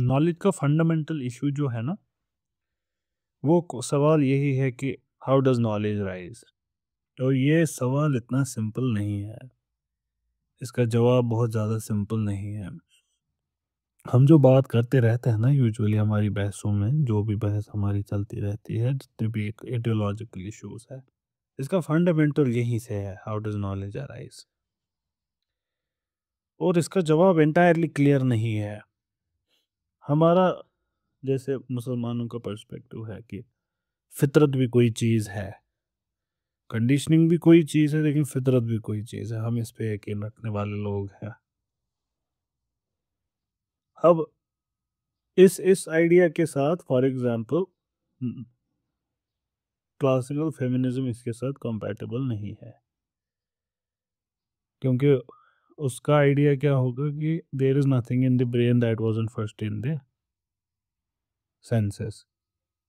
Knowledge का fundamental issue जो है ना, सवाल यही है कि हाउ डज नॉलेज राइज। और ये सवाल इतना सिंपल नहीं है, इसका जवाब बहुत ज़्यादा सिंपल नहीं है। हम जो बात करते रहते हैं ना यूजुअली हमारी बहसों में, जो भी बहस हमारी चलती रहती है, जितने भी एक आइडियोलॉजिकल इश्यूज है, इसका फंडामेंटल यहीं से है, हाउ डज नॉलेज अराइज। और इसका जवाब एंटायरली क्लियर नहीं है। हमारा जैसे मुसलमानों का पर्सपेक्टिव है कि फितरत भी कोई चीज़ है, कंडीशनिंग भी कोई चीज़ है, लेकिन फितरत भी कोई चीज़ है। हम इस पे यकीन रखने वाले लोग हैं। अब इस आइडिया के साथ फॉर एग्जांपल क्लासिकल फेमिनिज्म इसके साथ कंपैटिबल नहीं है, क्योंकि उसका आइडिया क्या होगा कि there is nothing in the brain that wasn't first in the senses,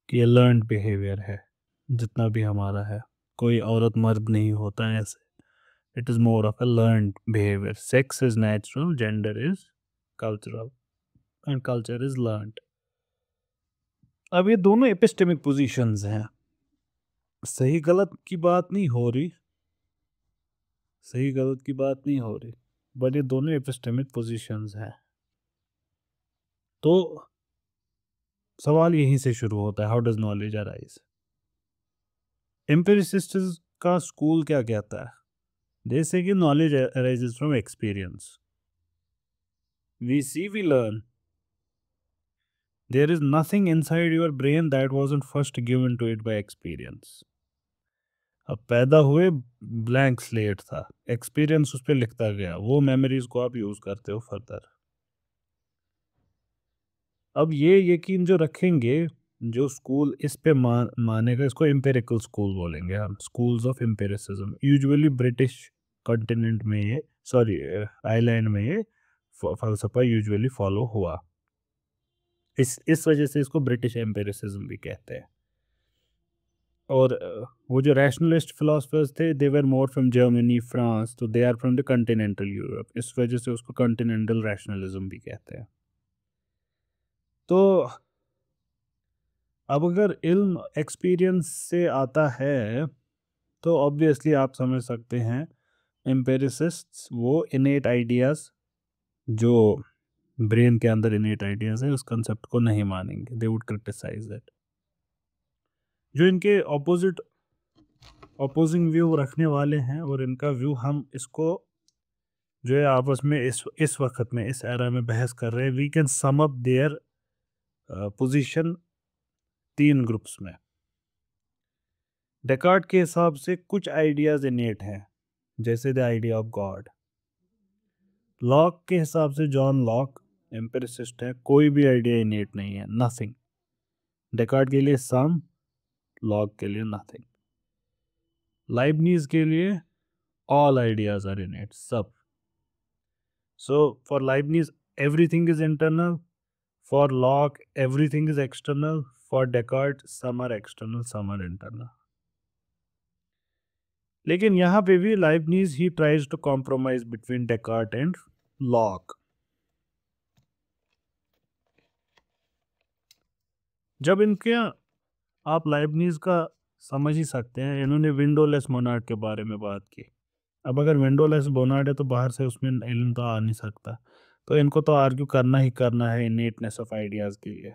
कि ये लर्नड बिहेवियर है जितना भी हमारा है। कोई औरत मर्द नहीं होता है ऐसे, it is more of a learned behaviour. Sex is natural, gender is cultural and culture is learned. अब ये दोनों एपिस्टेमिक पोजीशंस हैं, सही गलत की बात नहीं हो रही, सही गलत की बात नहीं हो रही, बट ये दोनों एपिस्टेमिक पोजीशंस हैं। तो सवाल यहीं से शुरू होता है, how does knowledge arise. Empiricist का स्कूल क्या कहता है? जैसे कि knowledge arises from experience, we see we learn, there is nothing inside your brain that wasn't first given to it by experience. अब पैदा हुए ब्लैंक स्लेट था, एक्सपीरियंस उस पर लिखता गया, वो मेमोरीज को आप यूज करते हो फर्दर। अब ये यकीन जो रखेंगे, जो स्कूल इस पे मानेगा, इसको एम्पिरिकल स्कूल बोलेंगे हम, schools of empiricism. Usually British continent में ये, सॉरी आइलैंड में ये फलसफा यूजुअली फॉलो हुआ। इस वजह से इसको ब्रिटिश एम्पिरिसिज्म भी कहते हैं। और वो जो रैशनलिस्ट फिलोसफर्स थे, they were more from Germany, France, तो they are from the continental Europe, इस वजह से उसको कॉन्टिनेंटल रैशनलिज्म भी कहते हैं। तो अब अगर इल्म एक्सपीरियंस से आता है, तो ऑब्वियसली आप समझ सकते हैं एम्पिरिसिस्ट्स वो इनेट आइडियाज़, जो ब्रेन के अंदर इनेट आइडियाज़ है, उस कंसेप्ट को नहीं मानेंगे, दे वुड क्रिटिसाइज दैट। जो इनके अपोजिंग व्यू रखने वाले हैं, और इनका व्यू हम इसको जो है आपस में इस वक्त में, इस एरा में बहस कर रहे हैं, we can sum up their position 3 groups में। डेकार्ट के हिसाब से कुछ आइडियाज इनेट हैं, जैसे the idea of God. Locke के हिसाब से, जॉन लॉक एम्पिरिसिस्ट है, कोई भी आइडिया इनेट नहीं है, नथिंग। डेकार्ट के लिए सम, लॉक के लिए नथिंग। लाइबनीज के लिए ऑल आइडियाज आर इनेट, सब। So for Leibniz everything is internal, for Locke everything is external, for Descartes some are external, some are internal. लेकिन यहाँ पे भी लाइबनीज ही tries to compromise between Descartes and Locke. जब इनके, आप Leibniz का समझ ही सकते हैं, इन्होंने विंडोलेस मोनार्ड के बारे में बात की। अब अगर विंडोलेस मोनार्ड है तो बाहर से उसमें इल्म तो आ नहीं सकता, तो इनको तो आर्ग्यू करना ही करना है इनेटनेस ऑफ आइडियाज के लिए।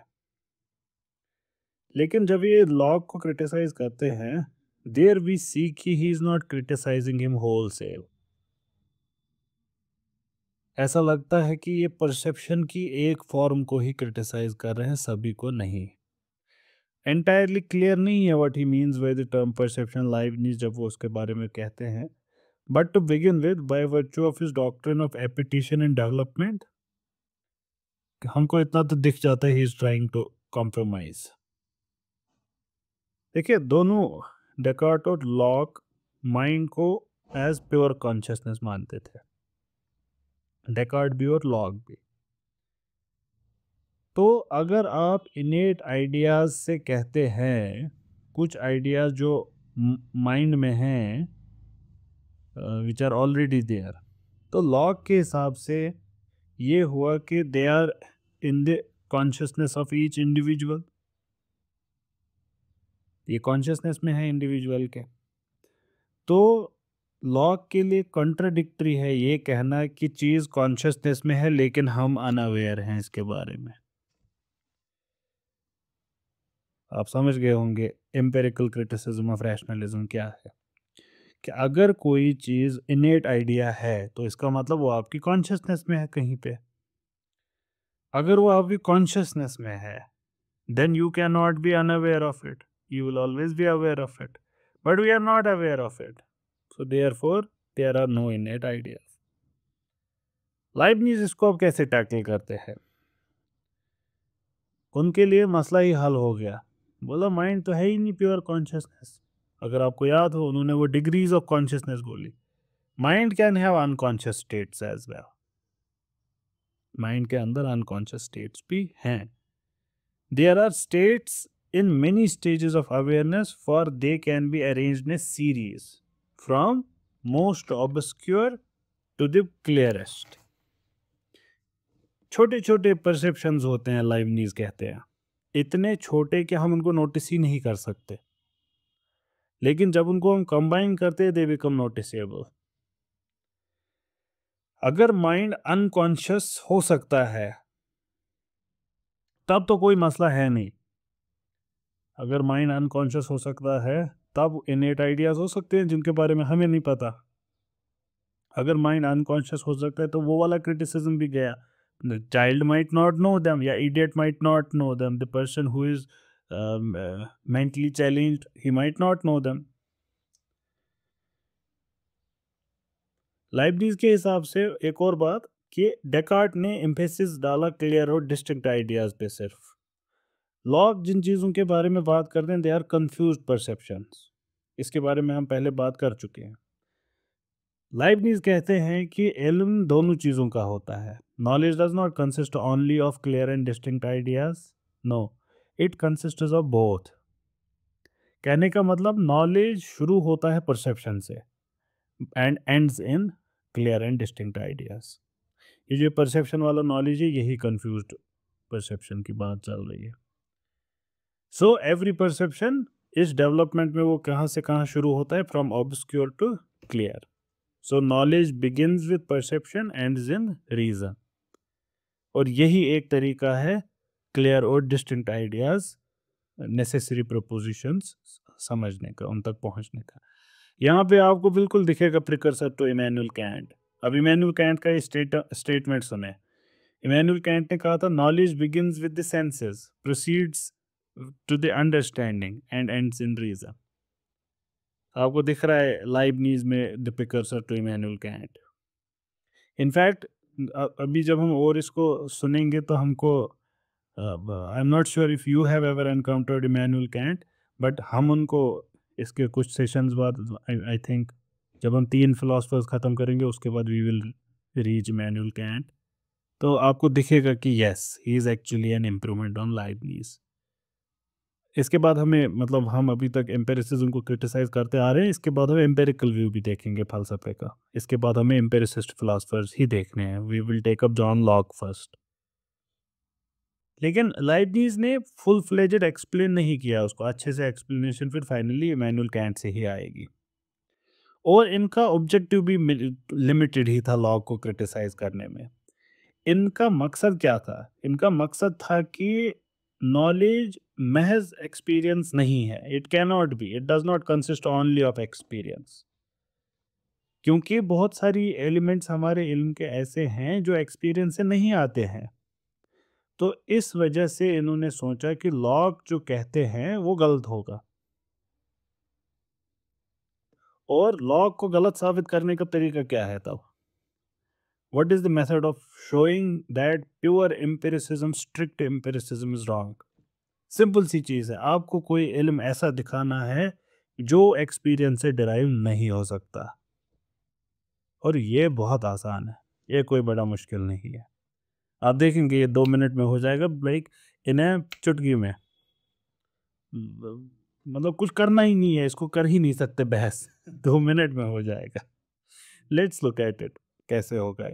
लेकिन जब ये लॉक को क्रिटिसाइज करते हैं, देयर वी सी कि he is not criticizing him wholesale. ऐसा लगता है कि ये परसेप्शन की एक फॉर्म को ही क्रिटिसाइज कर रहे हैं, सभी को नहीं। एंटायरली क्लियर नहीं है what he means by the term perception, Leibniz जब वो उसके बारे में कहते हैं। But to begin with, by virtue of his doctrine of appetition and development, हमको इतना तो दिख जाता है he is trying to compromise. देखिए, दोनों डेकार्ट और लॉक माइंड को एज प्योर कॉन्शियसनेस मानते थे, डेकार्ट भी और लॉक भी। तो अगर आप इनेट आइडियाज से कहते हैं, कुछ आइडियाज जो माइंड में हैं, विच आर ऑलरेडी देयर, तो लॉक के हिसाब से ये हुआ कि they are in the consciousness of each individual, ये कॉन्शियसनेस में है इंडिविजुअल के। तो लॉग के लिए कॉन्ट्राडिक्टरी है ये कहना कि चीज कॉन्शियसनेस में है लेकिन हम अनअवेयर हैं इसके बारे में। आप समझ गए होंगे एम्पिरिकल क्रिटिसिज्म ऑफ रैशनलिज्म क्या है, कि अगर कोई चीज इनेट आइडिया है तो इसका मतलब वो आपकी कॉन्शियसनेस में है कहीं पे। अगर वो आपकी कॉन्शियसनेस में है then you cannot be unaware of it, you will always be aware of it, but we are not aware of it, so therefore there are no innate ideas. Leibniz इसको अब कैसे टैकल करते हैं? उनके लिए मसला ही हल हो गया, बोला माइंड तो है ही नहीं प्योर कॉन्शियसनेस। अगर आपको याद हो उन्होंने वो डिग्रीज ऑफ कॉन्शियसनेस बोली। Mind can have unconscious states as well, mind के अंदर अनकॉन्शियस स्टेट्स भी हैं। There are states in many stages of awareness, for they can be arranged in a series from most obscure to the clearest. छोटे छोटे perceptions होते हैं, Leibniz कहते हैं, इतने छोटे कि हम उनको नोटिस ही नहीं कर सकते, लेकिन जब उनको हम कंबाइन करते हैं दे बिकम नोटिसेबल। अगर माइंड अनकॉन्शियस हो सकता है तब तो कोई मसला है नहीं। अगर माइंड अनकॉन्शियस हो सकता है तब इनेट आइडियाज हो सकते हैं जिनके बारे में हमें नहीं पता। अगर माइंड अनकॉन्शियस हो सकता है तो वो वाला क्रिटिसिज्म भी गया, the child might not know them या idiot might not know them, the person who is mentally challenged he might not know them. Leibniz के हिसाब से एक और बात कि डेकार्ट ने एम्फेसिस डाला क्लियर और डिस्टिंक्ट आइडियाज पे सिर्फ। लॉग जिन चीज़ों के बारे में बात करते हैं दे आर कंफ्यूज्ड परसेप्शंस, इसके बारे में हम पहले बात कर चुके हैं। लाइबनिज कहते हैं कि इल्म दोनों चीज़ों का होता है। Knowledge does not consist only of clear and distinct ideas, no it consist of both. कहने का मतलब नॉलेज शुरू होता है परसेप्शन से and ends in clear and distinct ideas. ये जो परसेप्शन वाला नॉलेज है यही कंफ्यूज्ड परसेप्शन की बात चल रही है। सो एवरी परसेप्शन इस डेवलपमेंट में वो कहाँ से कहाँ शुरू होता है, from obscure to clear. So knowledge begins with perception, ends in reason. और यही एक तरीका है क्लियर और डिस्टिंक्ट आइडियाज, नेसेसरी प्रोपोजिशंस समझने का, उन तक पहुंचने का। यहाँ पे आपको बिल्कुल दिखेगा प्रिकर्सर टू इमैनुअल कैंट। अब इमैनुअल कैंट का स्टेटमेंट सुने। इमैनुअल कैंट ने कहा था knowledge begins with the senses, proceeds to the understanding and ends in reason. आपको दिख रहा है लाइबनीज में the precursor to Immanuel Kant. In fact अभी जब हम और इसको सुनेंगे तो हमको, I am not sure if you have ever encountered Immanuel Kant, but हम उनको इसके कुछ सेशंस बाद आई थिंक जब हम 3 फिलोसफर्स ख़त्म करेंगे उसके बाद we will reach Immanuel Kant, तो आपको दिखेगा कि yes he is actually an improvement on Leibniz. इसके बाद हमें, मतलब हम अभी तक एम्पेरिसिज्म को क्रिटिसाइज करते आ रहे हैं, इसके बाद हम एम्पेरिकल व्यू भी देखेंगे फ़लसफ़े का। इसके बाद हमें एम्पेरिसिस्ट फिलासफर्स ही देखने हैं। We will take up John Locke first. लेकिन लाइबनीज ने फुल फ्लेजेड एक्सप्लेन नहीं किया उसको अच्छे से। एक्सप्लेनेशन फिर फाइनली इमैनुअल कैंट से ही आएगी। और इनका ऑब्जेक्टिव भी लिमिटेड ही था लॉक को क्रिटिसाइज करने में। इनका मकसद क्या था? इनका मकसद था कि नॉलेज महज एक्सपीरियंस नहीं है, it can not be, it does not consist only of experience. क्योंकि बहुत सारी एलिमेंट्स हमारे इल्म के ऐसे हैं जो एक्सपीरियंस से नहीं आते हैं। तो इस वजह से इन्होंने सोचा कि लॉक जो कहते हैं वो गलत होगा। और लॉक को गलत साबित करने का तरीका क्या है तब? What is the method of showing that pure empiricism, strict empiricism is wrong? Simple सी चीज़ है, आपको कोई इल्म ऐसा दिखाना है जो एक्सपीरियंस से डिराइव नहीं हो सकता। और ये बहुत आसान है, ये कोई बड़ा मुश्किल नहीं है। आप देखेंगे ये 2 मिनट में हो जाएगा, लाइक इन्हें चुटकी में, मतलब कुछ करना ही नहीं है, इसको कर ही नहीं सकते बहस। 2 मिनट में हो जाएगा। लेट्स लुक एट इट, कैसे होगा।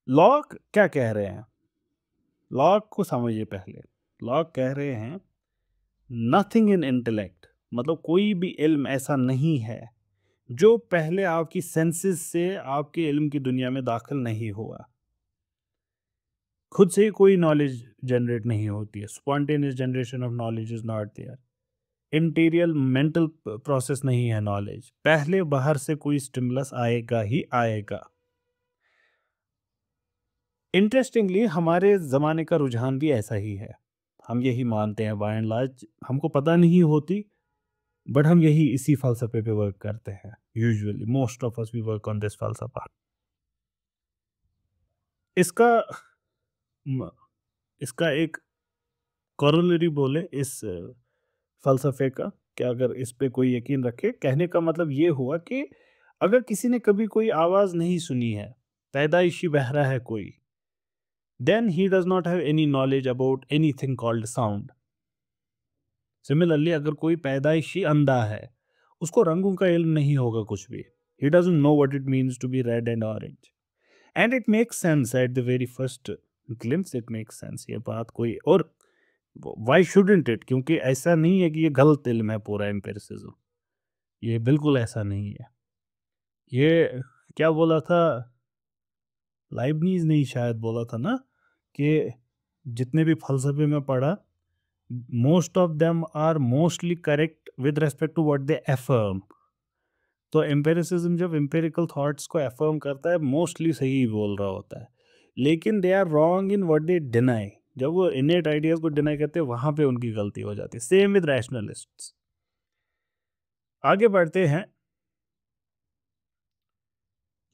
लॉक क्या कह रहे हैं? लॉक को समझिए पहले। लॉक कह रहे हैं नथिंग इन इंटेलेक्ट, मतलब कोई भी इल्म ऐसा नहीं है जो पहले आपकी सेंसेस से आपके इल्म की दुनिया में दाखिल नहीं हुआ। खुद से ही कोई नॉलेज जनरेट नहीं होती है। Spontaneous generation of knowledge is not there. Interior mental process नहीं है नॉलेज, पहले बाहर से कोई स्टिमुलस आएगा ही आएगा। इंटरेस्टिंगली हमारे ज़माने का रुझान भी ऐसा ही है। हम यही मानते हैं बाय एंड लार्ज, हमको पता नहीं होती बट हम यही इसी फ़लसफ़े पे वर्क करते हैं। Usually most of us we work on this फ़लसफ़ा। इसका म इसका एक कोरोलरी बोले इस फ़लसफ़े का, कि अगर इस पे कोई यकीन रखे, कहने का मतलब ये हुआ कि अगर किसी ने कभी कोई आवाज़ नहीं सुनी है, पैदाइशी बहरा है कोई, then he does not have any knowledge about anything called sound. Similarly, अगर कोई पैदाइशी अंधा है, उसको रंगों का इल्म नहीं होगा कुछ भी। He doesn't know what it means to be red and orange. And it makes sense at the very first glimpse, it makes sense. ये बात कोई और why shouldn't it? क्योंकि ऐसा नहीं है कि ये गलत इल्म है पूरा एम्पिरिसिज्म। ये बिल्कुल ऐसा नहीं है। ये क्या बोला था, लाइबनीज ने ही शायद बोला था ना, कि जितने भी फलसफे में पढ़ा, most of them are mostly correct with respect to what they affirm. तो एम्पिरिसिज्म जब एम्पिरिकल थॉट्स को अफर्म करता है, मोस्टली सही बोल रहा होता है, लेकिन they are wrong in what they deny. जब वो इनेट आइडियाज को डिनाई करते हैं, वहां पे उनकी गलती हो जाती है। Same with rationalists. आगे बढ़ते हैं।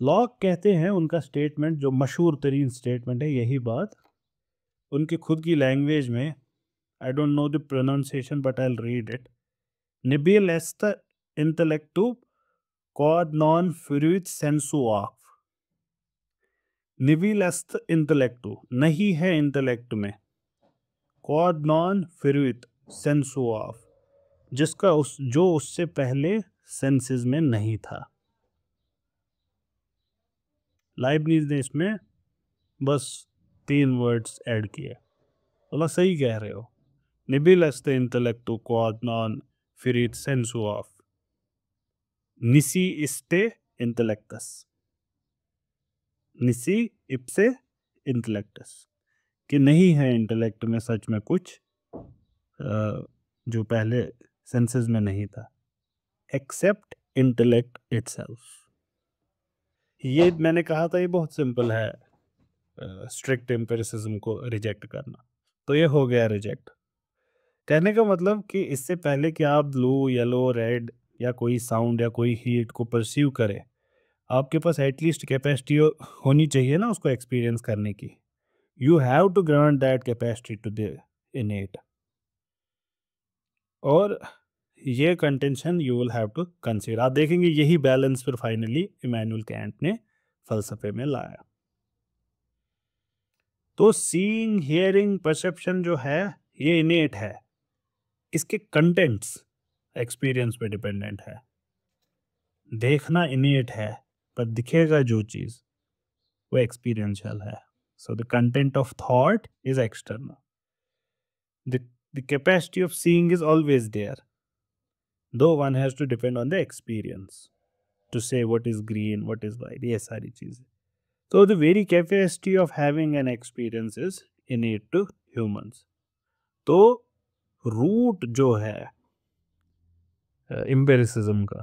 लॉक कहते हैं, उनका स्टेटमेंट जो मशहूर तरीन स्टेटमेंट है, यही बात उनकी खुद की लैंग्वेज में, I don't know the pronunciation, but I'll read it. Nibil est intellectu quod non fuit sensuaf. Nibil est intellectu, नहीं है इंटेलेक्ट में, quod non fuit sensuaf, जिसका जो उससे पहले सेंसेस में नहीं था। लाइबनीज ने इसमें बस 3 वर्ड्स ऐड किए। बोला सही कह रहे हो। Nibil est intellectu quod non fuit sensuaf. Nisi iste intellectus. Nisi ipse intellectus, कि नहीं है इंटेलेक्ट में सच में कुछ जो पहले सेंसेस में नहीं था, एक्सेप्ट इंटेलेक्ट इटसेल्फ। ये मैंने कहा था, ये बहुत सिंपल है स्ट्रिक्ट एम्पिरिसिज्म को रिजेक्ट करना। तो ये हो गया रिजेक्ट। कहने का मतलब कि इससे पहले कि आप ब्लू, येलो, रेड या कोई साउंड या कोई हीट को परसीव करें, आपके पास एटलीस्ट कैपेसिटी होनी चाहिए ना उसको एक्सपीरियंस करने की। You have to grant that capacity to the innate, और ये contention you will have to consider. आप देखेंगे यही बैलेंस फिर फाइनली इमैनुअल कैंट ने फलसफे में लाया। तो सीइंग, हियरिंग, परसेप्शन जो है ये इनेट है, इसके कंटेंट्स एक्सपीरियंस पे डिपेंडेंट है। देखना इनेट है, पर दिखेगा जो चीज़ वो एक्सपीरियंशियल है। So the content of thought is external. The capacity of seeing is always there, though one has to depend on the experience to say what is green, what is white, ये सारी चीज़ें। So the very capacity of having an experience is innate to humans. तो root जो है empiricism का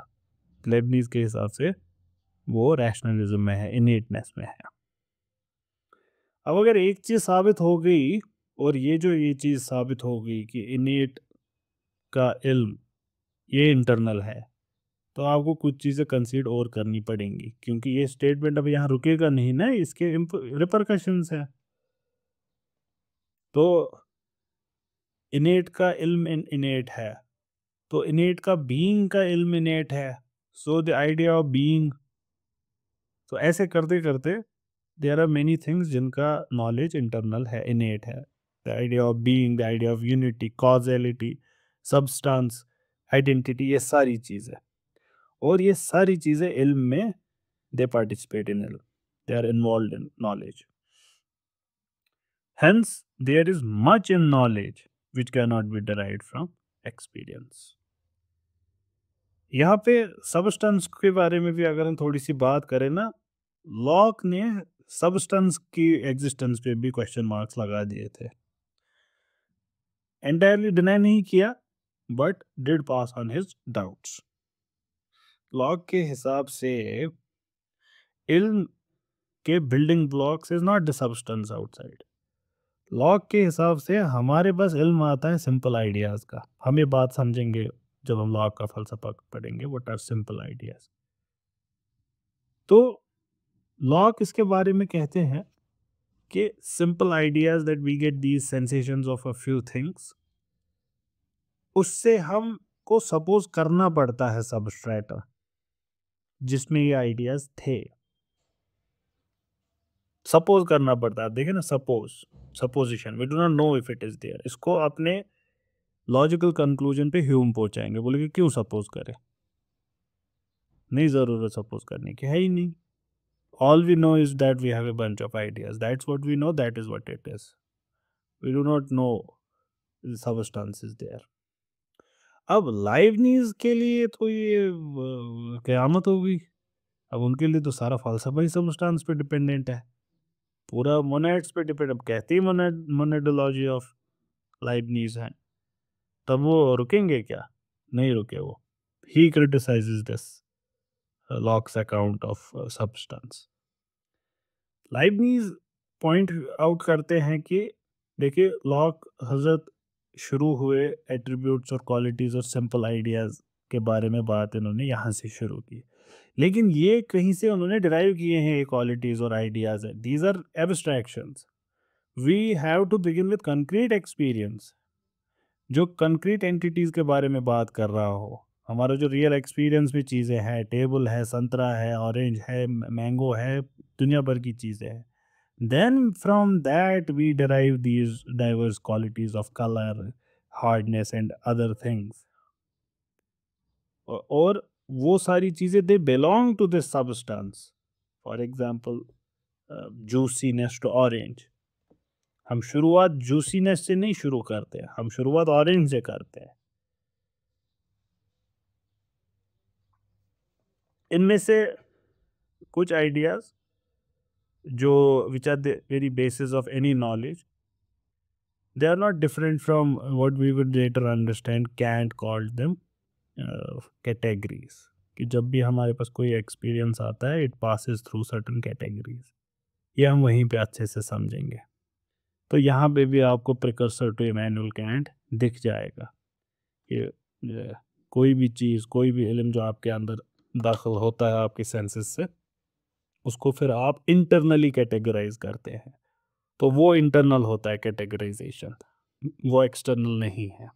Lebanese के हिसाब से वो रैशनलिज्म में है, इनेटनेस में है। अब अगर एक चीज़ साबित हो गई, और ये चीज़ साबित हो गई कि इनेट का इल्म ये इंटरनल है, तो आपको कुछ चीज़ें कंसीडर और करनी पड़ेंगी, क्योंकि ये स्टेटमेंट अब यहाँ रुकेगा नहीं ना, इसके रिपरकशंस हैं। तो इनेट का इल्म इनेट है, तो इनेट का बीइंग का इल्म इनेट है। So the idea of being, तो ऐसे करते करते देयर आर मेनी थिंग्स जिनका नॉलेज इंटरनल है, इनेट है। The idea of being, the idea of unity, causality, substance, identity, ये सारी चीज़ें, और ये सारी चीज़ें इल्म में दे पार्टिसिपेट इन इल्म, they are involve in knowledge. Hence, there is much in knowledge which cannot be derived from experience. यहाँ पे सबस्टेंस के बारे में भी अगर हम थोड़ी सी बात करें ना, लॉक ने सबस्टेंस की एग्जिस्टेंस पे भी क्वेश्चन मार्क्स लगा दिए थे. एंटायरली डिनाई नहीं किया, but did pass on his doubts. Lock के हिसाब से इल्म के building blocks is not the substance outside. Lock के हिसाब से हमारे पास इल्म आता है सिंपल आइडियाज का. हम ये बात समझेंगे जब हम लॉक का फलसफा पढ़ेंगे, व्हाट आर सिंपल आइडियाज. तो लॉक इसके बारे में कहते हैं कि simple ideas that we get these sensations of a few things, उससे हमको सपोज करना पड़ता है सबस्ट्रेटा जिसमें ये आइडियाज थे. सपोज करना पड़ता है. देखिए ना, supposition, we do not know if it is there. इसको अपने लॉजिकल कंक्लूजन पे ह्यूम पहुंचाएंगे, बोलेंगे क्यों सपोज करें, नहीं जरूरत सपोज करने की, है ही नहीं. All we know is that we have a bunch of ideas. That's what we know, that is what it is. We do not know the substance is there. अब लाइबनीज के लिए तो ये क़यामत हो गई. अब उनके लिए तो सारा falsafa ही सबस्टेंस पे डिपेंडेंट है, पूरा मोनेड्स पे डिपेंड. अब कहते ही मोनेडोलॉजी ऑफ लाइबनीज है, तब वो रुकेंगे क्या? नहीं रुके वो. He criticises this Locke's account of substance. Leibniz point out करते हैं कि देखिए, लॉक हजरत शुरू हुए एट्रीब्यूट्स और क्वालिटीज़ और सिंपल आइडियाज़ के बारे में बात इन्होंने यहाँ से शुरू की, लेकिन ये कहीं से उन्होंने डिराइव किए हैं ये क्वालिटीज़ और आइडियाज़ हैं. These are abstractions. We have to begin with concrete experience, जो कंक्रीट एंटिटीज़ के बारे में बात कर रहा हो. हमारा जो रियल एक्सपीरियंस में चीज़ें हैं, टेबल है, संतरा है, ऑरेंज है, मैंगो है, दुनिया भर की चीज़ें हैं. Then from that we derive these diverse qualities of color, hardness and other things. और वो सारी चीज़ें they belong to this substance. For example, juiciness to orange. हम शुरुआत जूसीनेस से नहीं शुरू करते हैं, हम शुरुआत ऑरेंज से करते हैं. इनमें से कुछ आइडियाज जो which are the very basis of any knowledge, they are not different from what we would later understand Kant called them categories. कि जब भी हमारे पास कोई एक्सपीरियंस आता है, it passes through certain categories. ये हम वहीं पे अच्छे से समझेंगे. तो यहाँ पे भी आपको प्रिकर्सर टू इमैनुअल कैंट दिख जाएगा कि कोई भी चीज़, कोई भी इल्म जो आपके अंदर दाखिल होता है आपके सेंसेस से, उसको फिर आप इंटरनली कैटेगराइज करते हैं. तो वो इंटरनल होता है कैटेगराइजेशन, वो एक्सटर्नल नहीं है.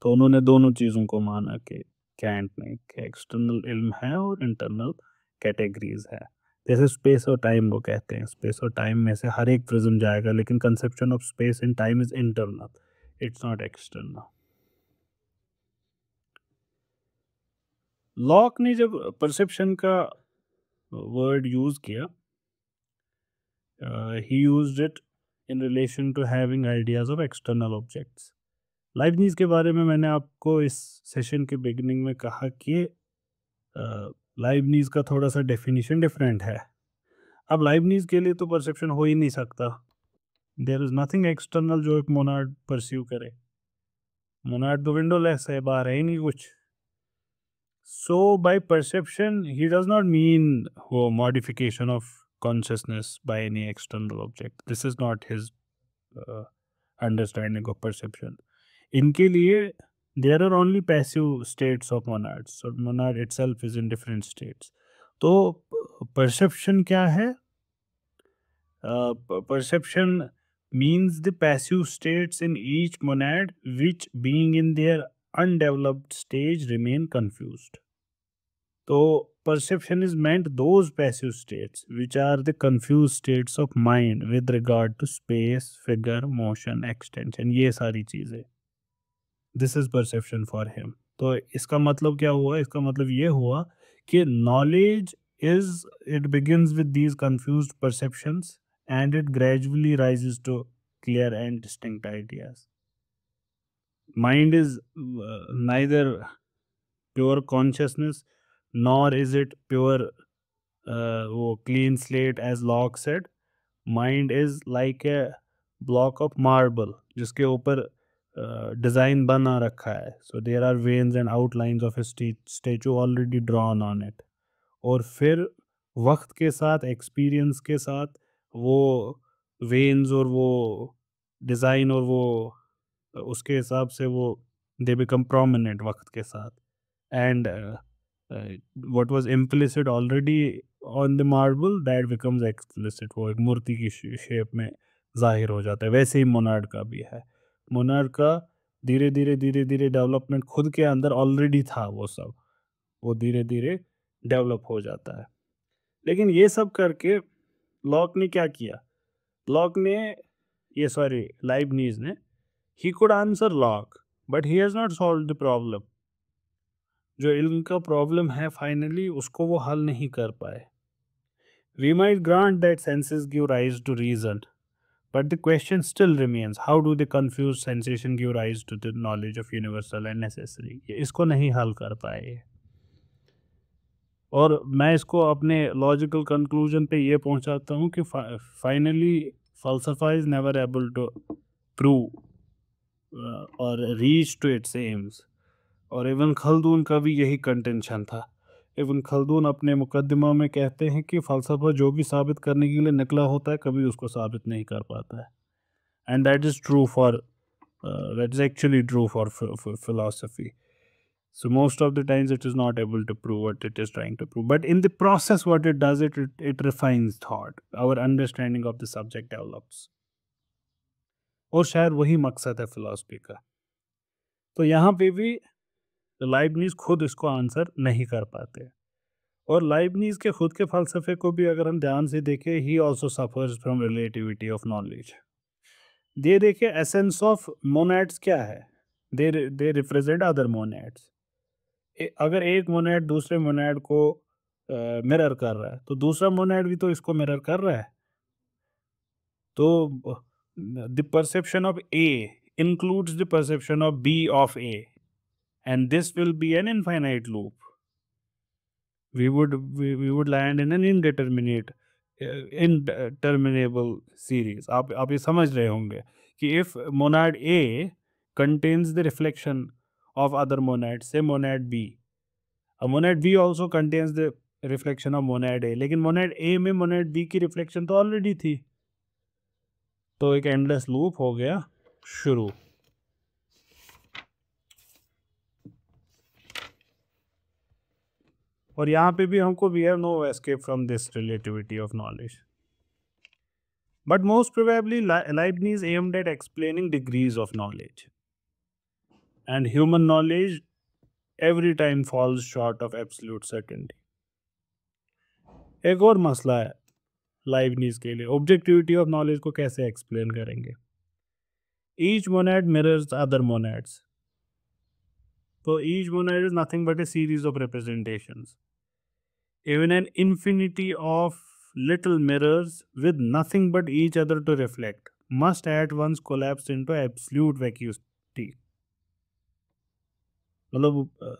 तो उन्होंने दोनों चीज़ों को माना कि कैंट ने, कि एक्सटर्नल इल्म है और इंटरनल कैटेगरीज है. जैसे स्पेस और टाइम वो कहते हैं, स्पेस और टाइम में से हर एक प्रिज्म जाएगा, लेकिन conception of space and time is internal, it's not external. Lock ने जब परसेप्शन का वर्ड यूज़ किया, he used it in relation to having ideas of external objects. Leibniz के बारे में मैंने आपको इस सेशन के बिगिनिंग में कहा कि लाइबनीज का थोड़ा सा डेफिनेशन डिफरेंट है. अब लाइबनीज के लिए तो परसेप्शन हो ही नहीं सकता. देयर इज़ नथिंग एक्सटर्नल जो एक मोनार्ड परस्यू करे. मोनार्ड तो विंडोलेस है, बाहर है ही नहीं कुछ. So by perception he does not mean वो modification of consciousness by any external object. This is not his understanding of perception. इनके लिए there are only passive states of monads. So monad itself is in different states. तो perception क्या है? Perception means the passive states in each monad which being in their undeveloped stage remain confused. तो perception is meant those passive states which are the confused states of mind with regard to space, figure, motion, extension, ये सारी चीज़ें. This is perception for him. तो इसका मतलब क्या हुआ? इसका मतलब ये हुआ कि knowledge is, it begins with these confused perceptions and it gradually rises to clear and distinct ideas. Mind is neither pure consciousness nor is it pure वो clean slate as Locke said. Mind is like a block of marble जिसके ऊपर design बना रखा है. So there are veins and outlines of a statue already drawn on it. और फिर वक्त के साथ एक्सपीरियंस के साथ वो वेन्स और वो डिज़ाइन और वो उसके हिसाब से वो दे बिकम प्रोमिनेंट वक्त के साथ. And what was implicit already on the marble that becomes explicit. वो एक मूर्ति की शेप में जाहिर हो जाता है. वैसे ही मोनार्ड का भी है. मोनार्ड का धीरे धीरे डेवलपमेंट खुद के अंदर ऑलरेडी था. वो सब वो धीरे धीरे डेवलप हो जाता है. लेकिन ये सब करके लॉक ने क्या किया? लॉक ने लाइबनीज ने he could answer lock but he has not solve the problem. जो इल्म का प्रॉब्लम है फाइनली उसको वो हल नहीं कर पाए. We might grant that senses give rise to reason but the question still remains how do the confuse sensation give rise to the knowledge of universal and necessary. इसको नहीं हल कर पाए. और मैं इसको अपने लॉजिकल कंक्लूजन पे ये पहुंचाता हूँ कि फाइनली फ़लसफ़ा is never able to prove और रीच टू इट्स एम्स. और इब्न खल्दून का भी यही कंटेंशन था. इब्न खल्दून अपने मुकद्दिमा में कहते हैं कि फ़लसफ़ा जो भी साबित करने के लिए निकला होता है कभी उसको साबित नहीं कर पाता है. And that is true for that is actually true for philosophy. So most of the times it is not able to prove what it is trying to prove. But in the process what it does, it refines thought. Our understanding of the subject develops. और शायद वही मकसद है philosophy का. तो यहाँ पे भी लाइबनीज खुद इसको आंसर नहीं कर पाते. और लाइबनीज के खुद के फ़लसफ़े को भी अगर हम ध्यान से देखें, he also suffers from relativity of knowledge. They देखें एसेंस ऑफ मोनैड्स क्या है. They represent other monads. अगर एक मोनैड दूसरे मोनैड को मिरर कर रहा है तो दूसरा मोनैड भी तो इसको मिरर कर रहा है. तो the perception of A includes the perception of B of A and this will be an infinite loop. we would land in an interminable series. आप ये समझ रहे होंगे कि if monad A contains the reflection of other monad, say monad B, a monad B also contains the reflection of monad A, लेकिन monad A में monad B की reflection तो already थी. तो एक endless loop हो गया शुरू. और यहाँ पे भी हमको we have no escape from this relativity of knowledge. But most probably Leibniz aimed at explaining degrees of knowledge. And human knowledge every time falls short of absolute certainty. एक और मसला है लाइबनीज के लिए, ऑब्जेक्टिविटी ऑफ नॉलेज को कैसे explain करेंगे. Each monad mirrors other monads. तो each monad is nothing but a series of representations. Even an infinity of little mirrors with nothing but each other to reflect must at once collapse into absolute vacuity. मतलब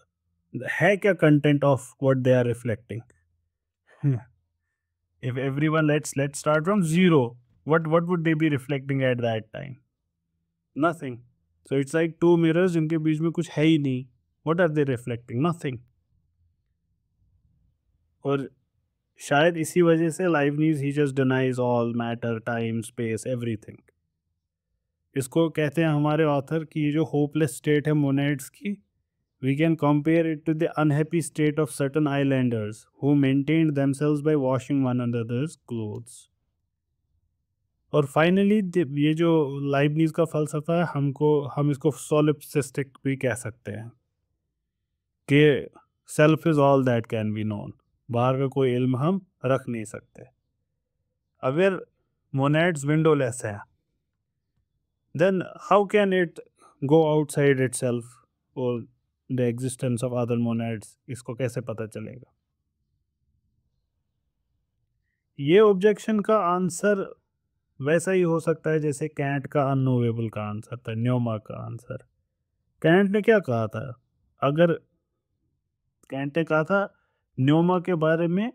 है क्या content of what they are reflecting? If everyone let's start from zero, what would they be reflecting at that time? Nothing. So it's like two mirrors जिनके बीच में कुछ है ही नहीं. What are they reflecting? Nothing. और शायद इसी वजह से Leibniz he just denies all matter time space everything. इसको कहते हैं हमारे ऑथर कि ये जो होपलेस स्टेट है मोनेड्स की, we can compare it to the unhappy state of certain islanders who maintained themselves by washing one another's clothes. और फाइनली ये जो लाइबनीज का फ़लसफ़ा है हम इसको सोलिप्सिस्टिक भी कह सकते हैं कि self is all that can be known. बाहर का कोई इल्म हम रख नहीं सकते. अगर मोनेड्स विंडोलेस है then how can it go outside itself और the existence of other monads. इसको कैसे पता चलेगा. ये ऑब्जेक्शन का आंसर वैसा ही हो सकता है जैसे कैंट का अननोवेबल का आंसर था, न्योमा का आंसर। कैंट ने क्या कहा था? अगर कैंट ने कहा था न्योमा के बारे में,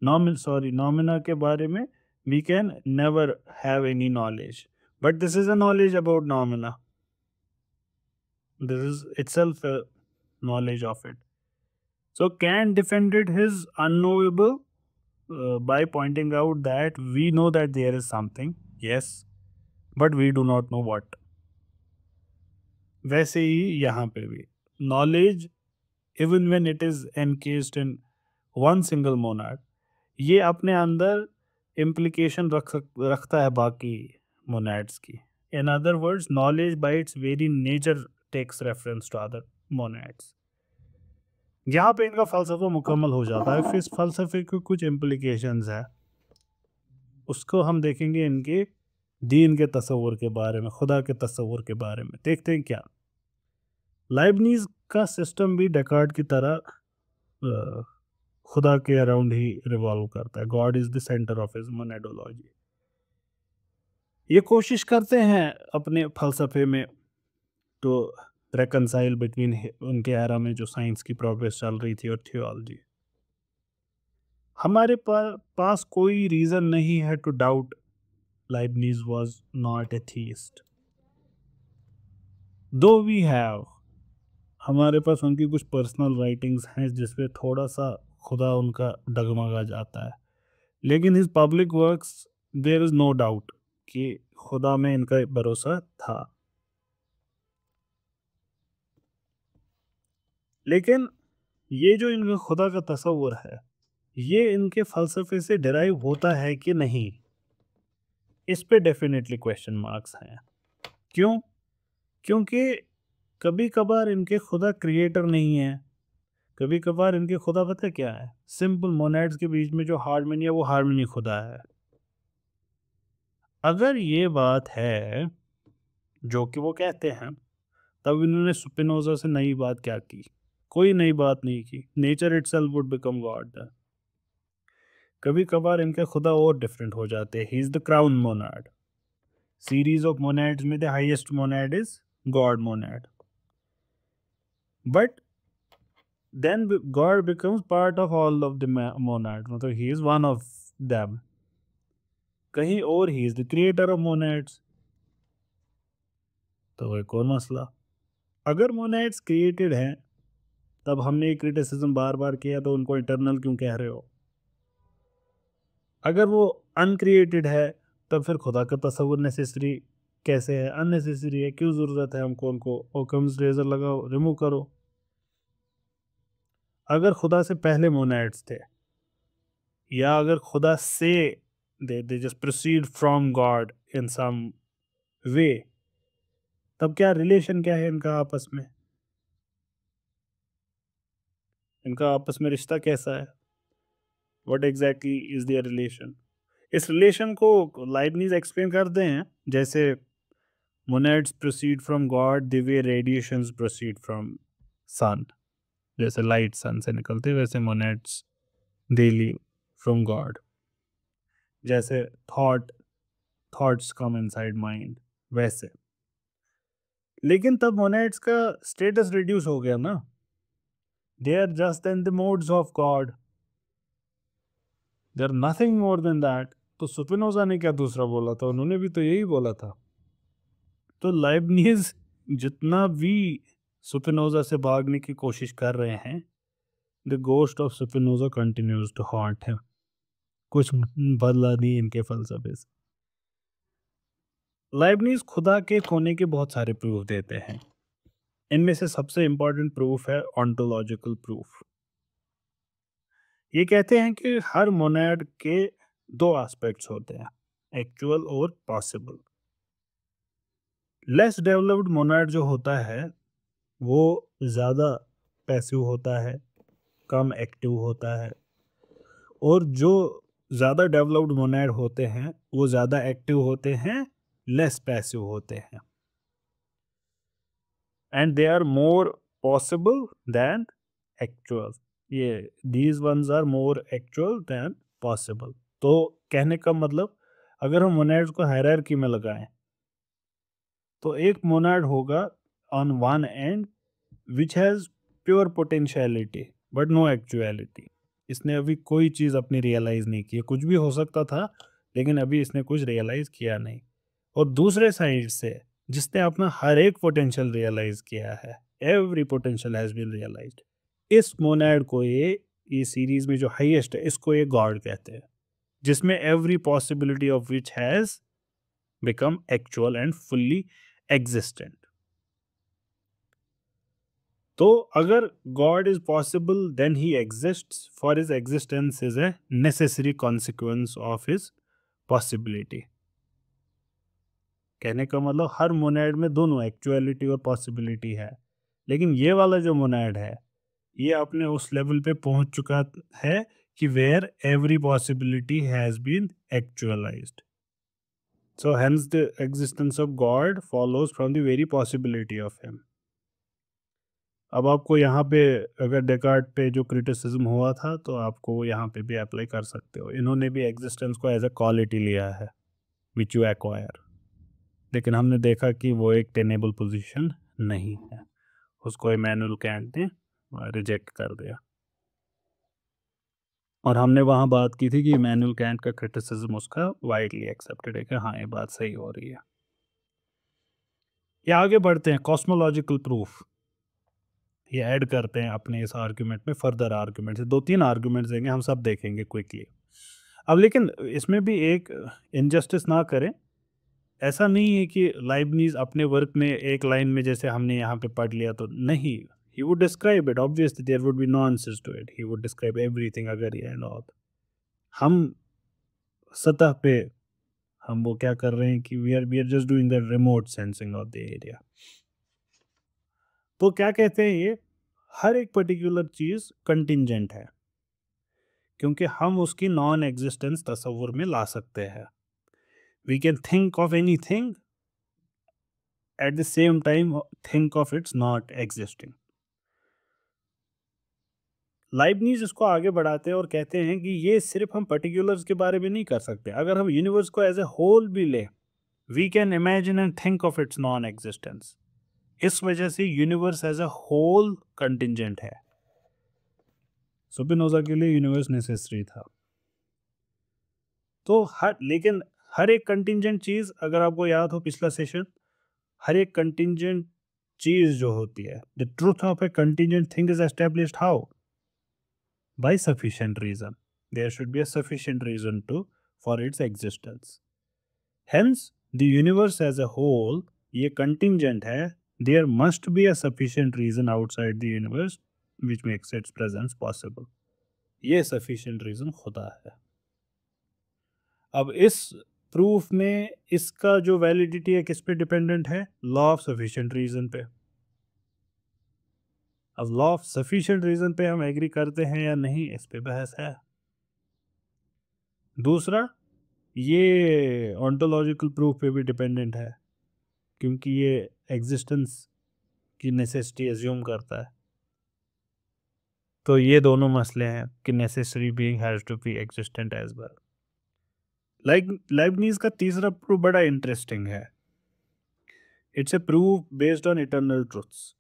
नॉमिना के बारे में, we can never have any knowledge, but this is a knowledge about noumena, this is itself a knowledge of it. So Kant defended his unknowable by pointing out that we know that there is something, yes, but we do not know what. वैसे ही यहाँ पे भी knowledge, even when it is encased in one single monad, ये अपने अंदर implication रखता है बाकी monads की. In other words, knowledge by its very nature takes reference to other monads. यहाँ पे इनका फ़लसफ़ा मुकम्मल हो जाता है। फिर इस फ़लसफ़े के कुछ इम्प्लिकेशंस है, उसको हम देखेंगे इनके दीन के तसव्वुर के बारे में, खुदा के तसव्वुर के बारे में। देखते हैं क्या लाइबनीज़ का सिस्टम भी डेकार्ट की तरह खुदा के अराउंड ही रिवॉल्व करता है। God is the centre of his monadology. ये कोशिश करते हैं अपने फ़लसफ़े में तो रेकनसाइल बिटवीन उनके एरा में जो साइंस की प्रोग्रेस चल रही थी और थियोलॉजी। हमारे पास कोई रीज़न नहीं है to doubt Leibniz was not a theist, though we have, हमारे पास उनकी कुछ पर्सनल राइटिंग्स हैं जिसपे थोड़ा सा खुदा उनका डगमगा जाता है, लेकिन his public works there is no doubt कि खुदा में इनका भरोसा था। लेकिन ये जो इनका खुदा का तसव्वुर है, ये इनके फ़लसफ़े से डिराइव होता है कि नहीं, इस पे डेफिनेटली क्वेश्चन मार्क्स हैं। क्यों? क्योंकि कभी कभार इनके खुदा क्रिएटर नहीं है, कभी कभार इनके खुदा पता क्या है, सिंपल मोनेड्स के बीच में जो हार्मनी है वो हार्मनी खुदा है। अगर ये बात है जो कि वो कहते हैं, तब इन्होंने स्पिनोजा से नई बात क्या की? कोई नई बात नहीं की। Nature itself would become God. कभी कभार इनके खुदा और डिफरेंट हो जाते हैं। He is the crown monad. Series of monads में the highest monad is God monad, but then God becomes part of all of the monad, मतलब he is one of them. कहीं और he is the creator of monads. तो एक और मसला, अगर मोनाड्स created हैं तब हमने ये क्रिटिसिज्म बार बार किया, तो उनको इटर्नल क्यों कह रहे हो? अगर वो अनक्रिएटेड है तब फिर खुदा का तसव्वुर नेसेसरी कैसे है? अननेसेसरी है। क्यों ज़रूरत है हमको उनको? ओकम्स रेजर लगाओ, रिमूव करो। अगर खुदा से पहले मोनाड्स थे, या अगर खुदा से they just proceed from God in some way, तब क्या रिलेशन क्या है इनका आपस में? इनका आपस में रिश्ता कैसा है? What exactly is their relation? इस रिलेशन को लाइबनीज एक्सप्लेन करते हैं जैसे monads proceed from God the way radiations proceed from sun. जैसे लाइट सन से निकलते वैसे monads they leave from God. जैसे थॉट्स कम इनसाइड माइंड, वैसे। लेकिन तब मोनेड्स का स्टेटस रिड्यूस हो गया ना। They are just in the modes of God, they are nothing more than that. तो स्पिनोजा ने क्या दूसरा बोला था? उन्होंने भी तो यही बोला था। तो लाइबनीज जितना भी स्पिनोजा से भागने की कोशिश कर रहे हैं, the ghost of Spinoza continues to haunt him. कुछ बदला नहीं इनके फलसफे से। लाइबनीज खुदा के होने के बहुत सारे प्रूफ देते हैं। इनमें से सबसे इंपॉर्टेंट प्रूफ है ऑन्टोलॉजिकल प्रूफ। ये कहते हैं कि हर मोनेड के दो एस्पेक्ट्स होते हैं, एक्चुअल और पॉसिबल। लेस डेवलप्ड मोनेड जो होता है वो ज़्यादा पैसिव होता है, कम एक्टिव होता है, और जो ज़्यादा डेवलप्ड मोनेड होते हैं वो ज़्यादा एक्टिव होते हैं, लेस पैसिव होते हैं, and they are more possible than actual. ये these ones are more actual than possible. तो कहने का मतलब, अगर हम मोनैड्स को हायरार्की में लगाएं तो एक मोनैड होगा on one end which has pure potentiality but no actuality. इसने अभी कोई चीज़ अपनी रियलाइज़ नहीं की है, कुछ भी हो सकता था लेकिन अभी इसने कुछ रियलाइज़ किया नहीं। और दूसरे साइड से जिसने अपना हर एक पोटेंशियल रियलाइज़ किया है, every potential has been realized, इस मोनैड को ये सीरीज में जो हाईएस्ट है इसको ये गॉड कहते हैं, जिसमें every possibility of which has become actual and fully existent. तो अगर God is possible then he exists, for his existence is a necessary consequence of his possibility. कहने का मतलब हर मोनैड में दोनों एक्चुअलिटी और पॉसिबिलिटी है, लेकिन ये वाला जो मोनैड है ये अपने उस लेवल पे पहुंच चुका है कि where every possibility has been actualised. So hence the existence of God follows from the very possibility of him. अब आपको यहाँ पे अगर डेकार्ट पे जो क्रिटिसिज्म हुआ था तो आपको यहाँ पे भी अप्लाई कर सकते हो। इन्होंने भी एग्जिस्टेंस को एज अ क्वालिटी लिया है विच यू एक्वायर, लेकिन हमने देखा कि वो एक टेनेबल पोजीशन नहीं है, उसको इमैनुअल कैंट ने रिजेक्ट कर दिया। और हमने वहाँ बात की थी कि इमैनुअल कैंट का क्रिटिसिज्म उसका वाइडली एक्सेप्टेड है कि हाँ ये बात सही हो रही है। ये आगे बढ़ते हैं कॉस्मोलॉजिकल प्रूफ, ये ऐड करते हैं अपने इस आर्ग्यूमेंट में फर्दर आर्ग्यूमेंट्स, दो तीन आर्ग्यूमेंट्स देंगे, हम सब देखेंगे क्विकली। अब लेकिन इसमें भी एक इनजस्टिस ना करें, ऐसा नहीं है कि लाइबनीज अपने वर्क में एक लाइन में जैसे हमने यहाँ पे पढ़ लिया तो नहीं, he would describe it, obviously there would be nuances to it, he would describe everything अगर ये and all। हम सतह पे हम वो क्या कर रहे हैं कि we are just doing the remote sensing of the area। तो क्या कहते हैं ये, हर एक पर्टिकुलर चीज कंटिंजेंट है क्योंकि हम उसकी नॉन एग्जिस्टेंस तस्वुर में ला सकते हैं। We can think of anything at the same time think of its not existing. Leibniz इसको आगे बढ़ाते हैं और कहते हैं कि ये सिर्फ हम पर्टिकुलर्स के बारे में नहीं कर सकते, अगर हम यूनिवर्स को एज ए होल भी ले, we can imagine and think of its non existence. इस वजह से universe as a whole contingent है। स्पिनोजा के लिए यूनिवर्स नेसेसरी था। तो लेकिन हर एक कंटिंजेंट चीज, अगर आपको याद हो पिछला सेशन, हर एक कंटिंजेंट चीज जो होती है, the truth of a contingent thing is established how, by sufficient reason. There should be a sufficient reason to for its existence. Hence the universe as a whole ये कंटिंजेंट है, there must be a sufficient reason outside the universe which makes its presence possible. ये sufficient reason खुदा है। अब इस proof में इसका जो वैलिडिटी है किस पे डिपेंडेंट है, लॉ ऑफ सफिशिएंट रीजन पे। अब लॉ ऑफ सफिशिएंट रीजन पे हम एग्री करते हैं या नहीं, इस पे बहस है। दूसरा, ये ऑन्टोलॉजिकल प्रूफ पे भी डिपेंडेंट है क्योंकि ये एग्जिस्टेंस की नेसेसिटी एज्यूम करता है। तो ये दोनों मसले हैं कि necessary being has to be existent as well. Leibniz का तीसरा प्रूफ बड़ा इंटरेस्टिंग है। It's a proof based on eternal truths.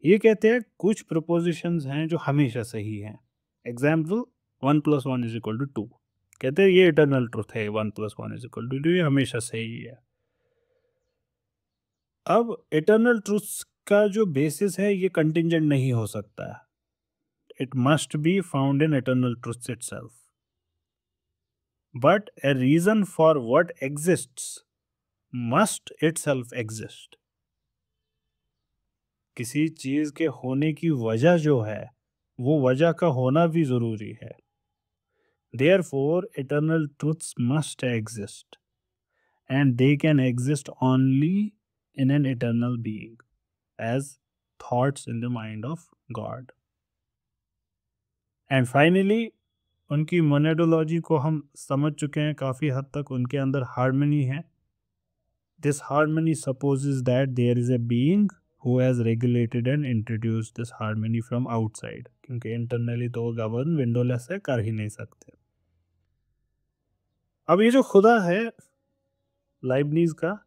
ये कहते हैं कुछ प्रपोजिशंस हैं जो हमेशा सही हैं। एग्जाम्पल 1 + 1 = 2, कहते हैं ये इटर्नल ट्रुथ है, 1 + 1 = 2, ये हमेशा सही है। अब इटर्नल ट्रुथ्स का जो बेसिस है ये कंटिंजेंट नहीं हो सकता है, it must be found in eternal truths itself. But a reason for what exists must itself exist. किसी चीज के होने की वजह जो है वो वजह का होना भी जरूरी है। Therefore, eternal truths must exist, and they can exist only in an eternal being, as thoughts in the mind of God. And finally, उनकी मोनेडोलॉजी को हम समझ चुके हैं काफ़ी हद तक, उनके अंदर हार्मनी है। This harmony supposes that there is a being who has regulated and introduced this harmony from outside, क्योंकि internally तो गवर्न विंडोलेस से कर ही नहीं सकते। अब ये जो खुदा है लाइबनीज का,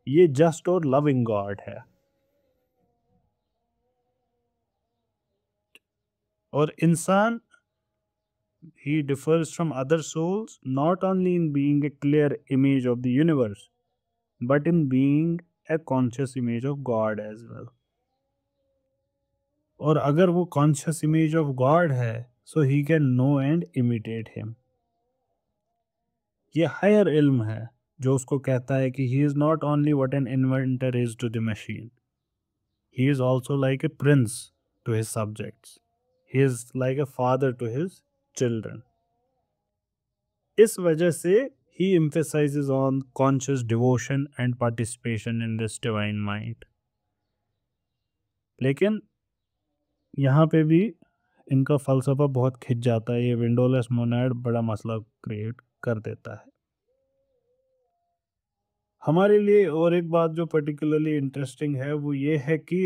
ये जस्ट और लविंग गॉड है, और इंसान he differs from other souls not only in being a clear image of the universe but in being a conscious image of God as well. और अगर वो conscious image of God है so he can know and imitate him. ये higher इल्म है जो उसको कहता है कि he is not only what an inventor is to the machine, he is also like a prince to his subjects, he is like a father to his children. इस वजह से he emphasizes on conscious devotion and participation in this divine mind. लेकिन यहाँ पे भी इनका फलसफा बहुत खिंच जाता है, ये विंडोलेस मोनाड बड़ा मसला क्रिएट कर देता है हमारे लिए। और एक बात जो पर्टिकुलरली इंटरेस्टिंग है वो ये है कि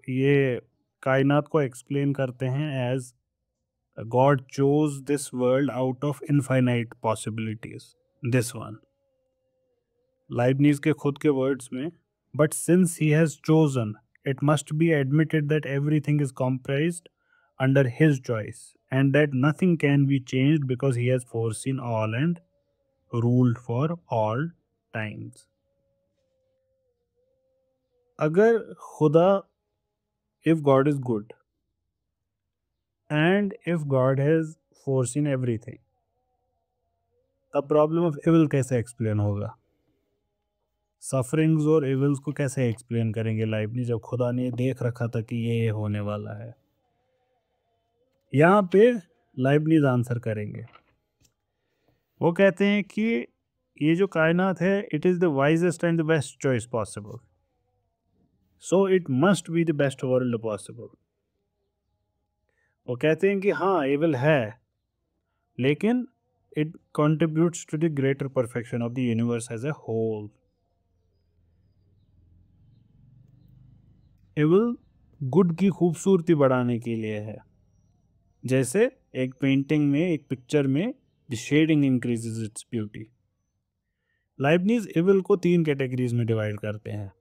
ये कायनात को एक्सप्लेन करते हैं as God chose this world out of infinite possibilities. This one. Leibniz के खुद के words में, but since he has chosen, it must be admitted that everything is comprised under his choice, and that nothing can be changed because he has foreseen all and ruled for all times. अगर खुदा, if God is good, and if God has foreseen everything, तब problem of evil कैसे explain होगा? Sufferings और evils को कैसे explain करेंगे Leibniz जब खुदा ने देख रखा था कि ये होने वाला है? यहाँ पे लाइबनीज आंसर करेंगे। वो कहते हैं कि ये जो कायनात है it is the wisest and the best choice possible, so it must be the best world possible. वो कहते हैं कि हाँ इविल है लेकिन it contributes to the greater perfection of the universe as a whole. Evil good की खूबसूरती बढ़ाने के लिए है, जैसे एक पेंटिंग में, एक पिक्चर में the shading increases its beauty. Leibniz evil को 3 कैटेगरीज में डिवाइड करते हैं।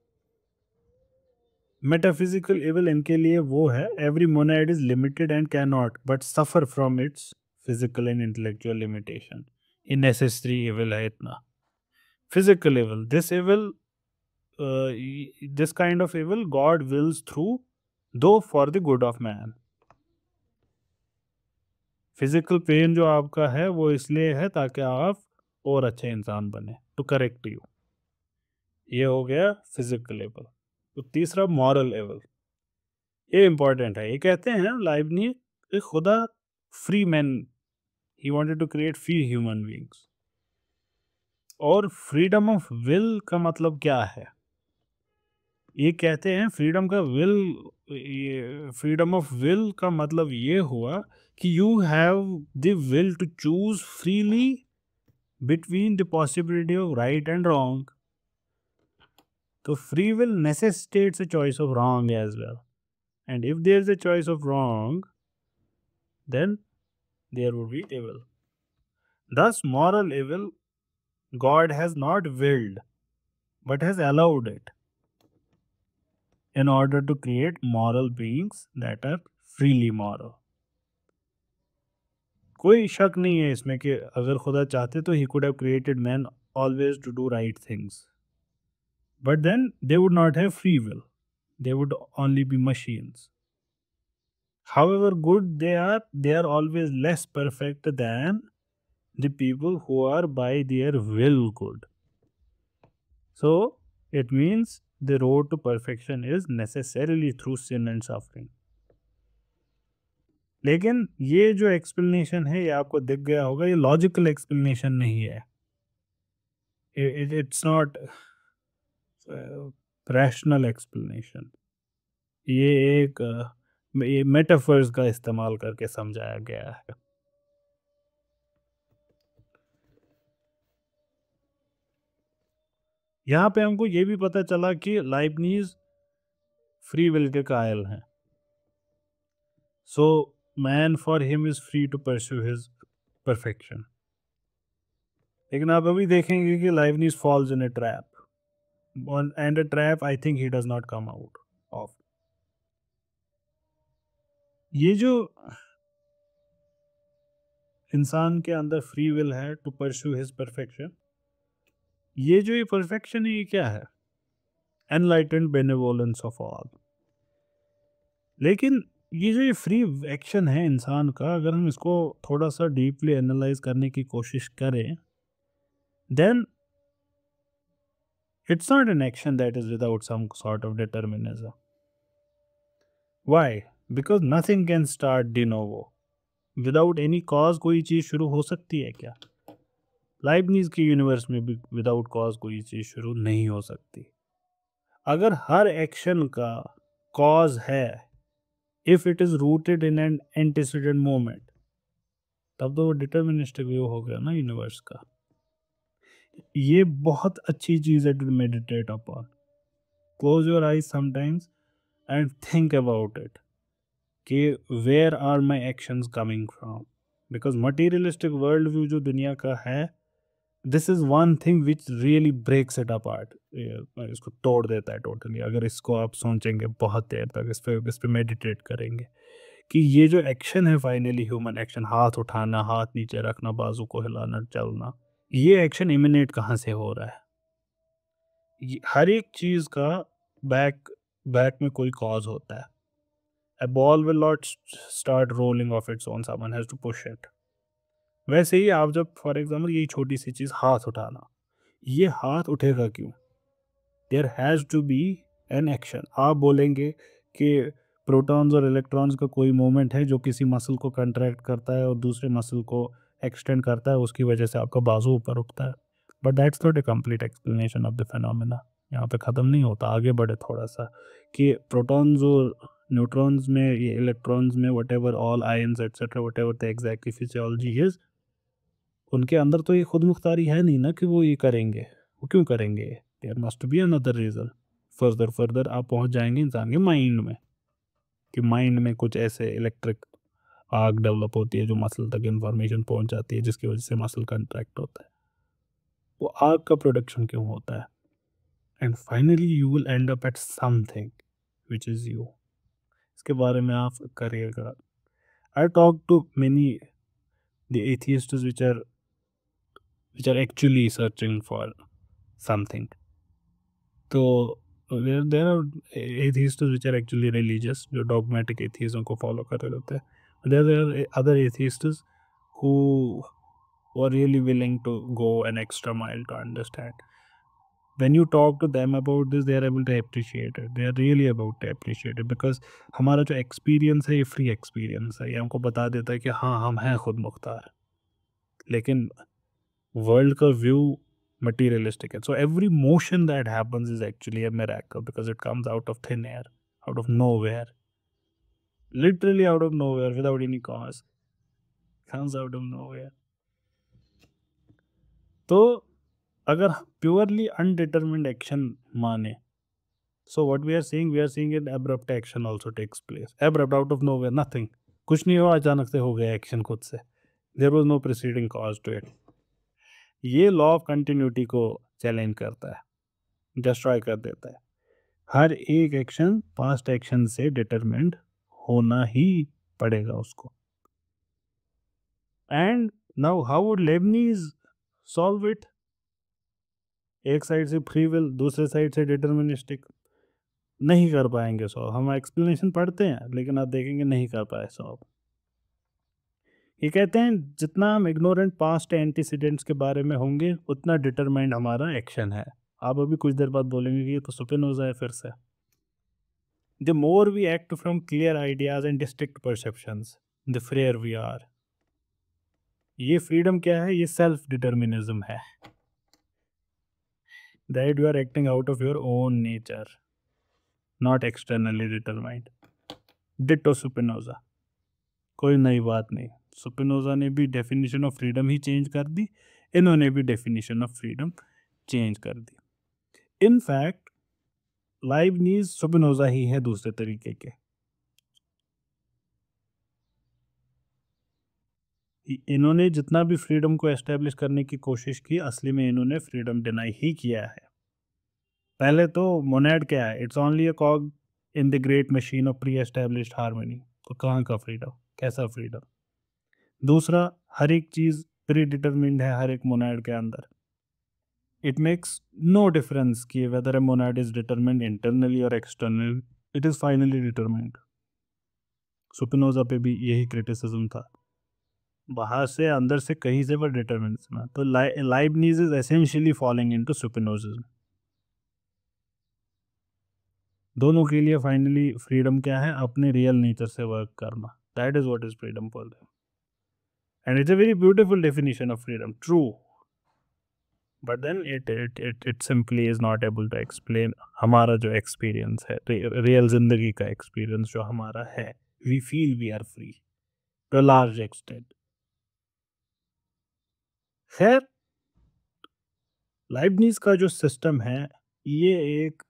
मेटाफिजिकल इविल इनके लिए वो है every Monod is limited and can not but suffer from its physical and intellectual limitation. ये नेसेसरी इविल है इतना। Physical evil, this kind of evil God wills through, though for the good of man. Physical pain जो आपका है वो इसलिए है ताकि आप और अच्छे इंसान बने, टू करेक्ट यू। ये हो गया फिजिकल एविल। तो तीसरा मॉरल एविल, ये इंपॉर्टेंट है। ये कहते हैं लाइबनीज खुदा free man, he wanted to create free human beings. और फ्रीडम ऑफ विल का मतलब क्या है? ये कहते हैं फ्रीडम का विल, फ्रीडम ऑफ विल का मतलब ये हुआ कि you have the will to choose freely between the possibility of right and wrong. तो free will necessitates a choice of wrong as well, and if there is a choice of wrong then there would be evil. Thus moral evil, God has not willed but has allowed it in order to create moral beings that are freely moral. कोई शक नहीं है इसमें कि अगर खुदा चाहते तो he could have created man always to do right things, but then they would not have free will, they would only be machines. However good they are always less perfect than the people who are by their will good. So it means the road to perfection is necessarily through sin and suffering. लेकिन ये जो explanation है ये आपको दिख गया होगा, ये लॉजिकल एक्सप्लेनेशन नहीं है। It's not rational explanation. ये एक ये मेटाफर्स का इस्तेमाल करके समझाया गया है। यहाँ पे हमको ये भी पता चला कि लाइबनीज फ्री विल के कायल हैं। सो man for him is free to pursue his perfection. लेकिन आप अभी देखेंगे कि Leibniz falls in a trap, and a trap I think he does not come out of. ये जो इंसान के अंदर फ्री विल है टू परस्यू हिज परफेक्शन, ये परफेक्शन है, ये क्या है? Enlightened benevolence of all. लेकिन ये फ्री एक्शन है इंसान का, अगर हम इसको थोड़ा सा डीपली एनालाइज करने की कोशिश करें, then it's not an action that is without some sort of determinism. Why? Because nothing can start de novo. Without any cause कोई चीज शुरू हो सकती है क्या? लाइबनीज के यूनिवर्स में भी विदाउट कॉज कोई चीज शुरू नहीं हो सकती। अगर हर एक्शन का कॉज है, if it is rooted in an antecedent moment, तब तो वो डिटर्मिनिस्टिक व्यू हो गया ना यूनिवर्स का। ये बहुत अच्छी चीज है to meditate upon. Close your eyes sometimes and think about it कि where are my actions coming from. Because materialistic world view जो दुनिया का है, this is one thing which really breaks it apart. इसको तोड़ देता है टोटली। अगर इसको आप सोचेंगे बहुत देर तक, इस पे मेडिटेट करेंगे कि ये जो एक्शन है, फाइनली ह्यूमन एक्शन, हाथ उठाना, हाथ नीचे रखना, बाजू को हिलाना, चलना, ये एक्शन इमिनेट कहाँ से हो रहा है? हर एक चीज का बैक बैक में कोई कॉज होता है। A ball will not start rolling of its own, someone has to push it। वैसे ही आप जब फॉर एग्जाम्पल यही छोटी सी चीज हाथ उठाना, ये हाथ उठेगा क्यों? There has to be an action. आप बोलेंगे कि प्रोटॉन्स और इलेक्ट्रॉन्स का कोई मोमेंट है जो किसी मसल को कंट्रैक्ट करता है और दूसरे मसल को एक्सटेंड करता है, उसकी वजह से आपका बाजू ऊपर उठता है। But that's not a complete explanation of the phenomena. यहाँ पे ख़त्म नहीं होता, आगे बढ़े थोड़ा सा कि प्रोटॉन्स और न्यूट्रॉन्स में, ये इलेक्ट्रॉन्स में, what ever all ions etcetera, what ever the exactly physiology is, उनके अंदर तो ये खुद मुख्तारी है नहीं ना कि वो ये करेंगे। वो क्यों करेंगे? There must be another reason. Further further आप पहुंच जाएंगे इंसान के माइंड में, कि माइंड में कुछ ऐसे इलेक्ट्रिक आग डेवलप होती है जो मसल तक इंफॉर्मेशन पहुंच जाती है, जिसकी वजह से मसल कंट्रैक्ट होता है। वो आग का प्रोडक्शन क्यों होता है? And finally you will end up at something which is you. इसके बारे में आप करिएगा। I talk to many the atheists which are actually searching for something। तो there are atheists which are actually religious, जो dogmatic atheism को follow कर रहे होते हैं। There are other atheists who are really willing to go an extra mile to understand। When you talk to them about this, they are able to appreciate it। They are really about to appreciate it because हमारा जो experience है ये free experience है। ये हमको बता देता है कि हाँ, हम हैं खुद मुख्तार, लेकिन वर्ल्ड का व्यू materialistic है। So every motion that happens is actually a miracle because it comes out of thin air, out of nowhere, literally out of nowhere, without any cause, comes out of nowhere। तो अगर purely अनडिटरमिन्ड action माने, so what we are seeing an abrupt action also takes place, abrupt, out of nowhere, nothing, कुछ नहीं हुआ, अचानक से हो गया एक्शन खुद से। there was no preceding cause to it। ये लॉ ऑफ कंटिन्यूटी को चैलेंज करता है, डिस्ट्रॉय कर देता है। हर एक एक्शन पास्ट एक्शन से डिटरमिन्ड होना ही पड़ेगा उसको। And now how would Lebanese solve it? एक साइड से फ्री विल, दूसरे साइड से डिटर्मिनिस्टिक, नहीं कर पाएंगे सॉल्व। हम एक्सप्लेनेशन पढ़ते हैं लेकिन आप देखेंगे नहीं कर पाए सॉल्व। ये कहते हैं जितना हम इग्नोरेंट पास्ट एंटीसीडेंट्स के बारे में होंगे, उतना डिटरमाइंड हमारा एक्शन है। आप अभी कुछ देर बाद बोलेंगे कि ये तो सुपिनोजा है फिर से। The more we act from clear ideas and distinct perceptions, the freer we are। ये फ्रीडम क्या है? ये सेल्फ डिटर्मिनिज्म है। That you are acting out of your own nature, not externally determined। Ditto Spinoza। कोई नई बात नहीं। Spinoza ने भी definition of freedom he change कर दी, इन्होंने भी डेफिनेशन ऑफ फ्रीडम चेंज कर दी। इनफैक्ट लाइबनीज स्पिनोजा ही है दूसरे तरीके के। इन्होंने जितना भी फ्रीडम को एस्टेब्लिश करने की कोशिश की, असली में इन्होंने फ्रीडम डिनाई ही किया है। पहले तो मोनेड क्या है, it's only a कॉग in the great machine of pre established harmony. तो कहाँ का फ्रीडम, कैसा फ्रीडम? दूसरा, हर एक चीज़ प्री डिटरमिन्ड है हर एक मोनेड के अंदर। इट मेक्स नो डिफरेंस कि whether a monad is determined internally और externally, it is finally determined. Spinoza पे भी यही क्रिटिसिज्म था, बाहर से अंदर से कहीं से वो डिटरमिनेशन है। तो Leibniz is essentially following into Spinozism. दोनों के लिए फाइनली फ्रीडम क्या है? अपने रियल नेचर से वर्क करना। That is what is freedom for them, and it's a very beautiful definition of freedom, true. But then it simply is not able to explain हमारा जो एक्सपीरियंस है, real जिंदगी का एक्सपीरियंस जो हमारा है। We feel we are free to a large extent. खैर, Leibniz का जो सिस्टम है, ये एक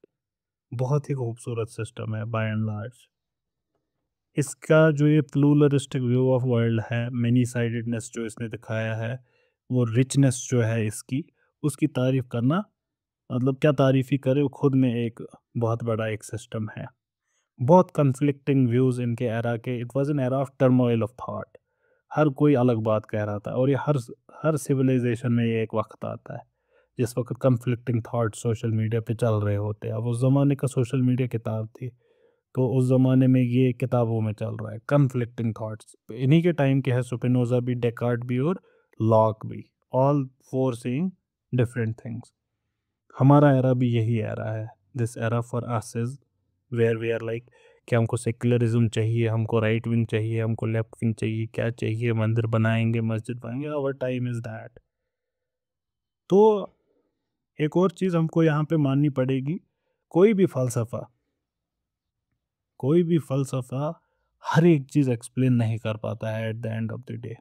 बहुत ही खूबसूरत सिस्टम है बाय एंड लार्ज। इसका जो ये प्लूरलिस्टिक व्यू ऑफ वर्ल्ड है, मेनी साइडेडनेस जो इसने दिखाया है, वो रिचनेस जो है इसकी, उसकी तारीफ करना, मतलब क्या तारीफ ही करे, वो खुद में एक बहुत बड़ा एक सिस्टम है। बहुत कन्फ्लिक्टिंग व्यूज़ इनके एरा के। It was an era of turmoil of thought. हर कोई अलग बात कह रहा था, और ये हर सिविलाइजेशन में ये एक वक्त आता है जिस वक्त कन्फ्लिक्टिंग थॉट सोशल मीडिया पे चल रहे होते हैं। अब उस ज़माने का सोशल मीडिया किताब थी, तो उस ज़माने में ये किताबों में चल रहा है कन्फ्लिक्टिंग थॉट्स। इन्हीं के टाइम के है स्पिनोज़ा भी, डेकार्ट भी और लॉक भी, all four saying different things. हमारा एरा भी यही एरा है। This era for us is where we are like कि हमको सेक्युलरिज्म चाहिए, हमको राइट विंग चाहिए, हमको लेफ्ट विंग चाहिए, क्या चाहिए? मंदिर बनाएंगे, मस्जिद बनाएंगे, आवर टाइम इज दैट। तो एक और चीज़ हमको यहाँ पे माननी पड़ेगी, कोई भी फ़लसफ़ा हर एक चीज़ एक्सप्लेन नहीं कर पाता है at the end of the day.